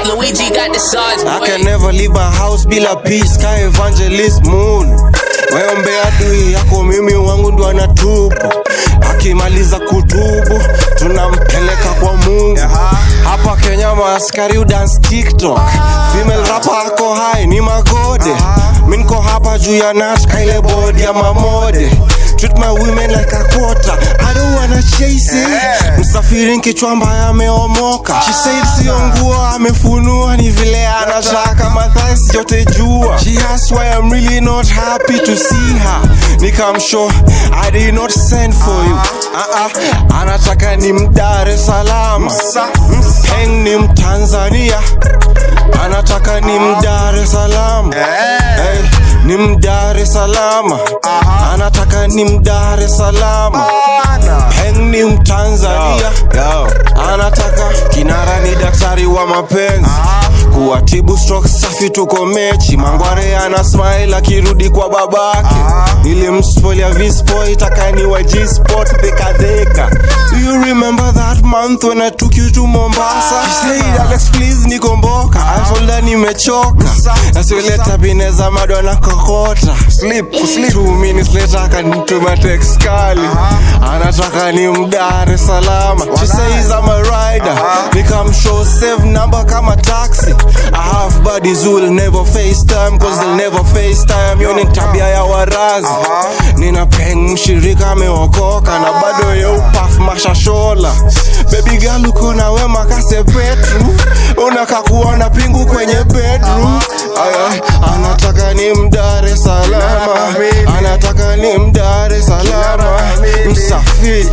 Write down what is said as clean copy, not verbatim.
Luigi got the size, boy. I can never leave my house bila peace. Ka Evangelist Moon, weombe adui yako, mimi wangu ndo anatubu. Akimaliza kutubu tunampeleka kwa Mungu. Hapa Kenya maaskari udance TikTok. Female rapper ako high ni magode. Mimi niko hapa juu ya nashka ile body ya mamode. Treat my women like a quarter, I don't wanna chase it. Msafiri kichwa mbaya ameomoka. She said sio nguo amefunua, ni vile anataka mathighs yote jua. She asked why I'm really not happy to see her. Nikamshow I did not send for you. Anataka ni Dar es Salaam. Peng ni Mtanzania. Anataka ni Dar es Salaam. Ni Dar es Salaam. Anataka ni Dar es Salaam. Peng ni Mtanzania. Anataka kinara ni daktari wa mapenzi. Kuatibu stroke safi tuko mechi. Mangware ana smile akirudi kwa babake. Nilimspoilia vispo itakani wa G-Sport deka. Do you remember that month when I took you to Mombasa? She said Alex please nikomboka. I told her nimechoka. Na siweleta bineza madona kokota. Sleep 2 minutes later akanituma text kali. Anataka ni Dar es Salaam. She says I'm a rider. Nikamshow save number kama taxi. I have buddies who will never FaceTime, cause they'll never FaceTime. Yo ni tabia ya warazi. Nina Peng mshirika ameokoka na bado ye upaf mashashola. Baby girl uko na wema kase Petru. Unaka kuona pingu kwenye bedroom. Anataka ni Dar es Salaam. Anataka ni Dar es Salaam. Msafiri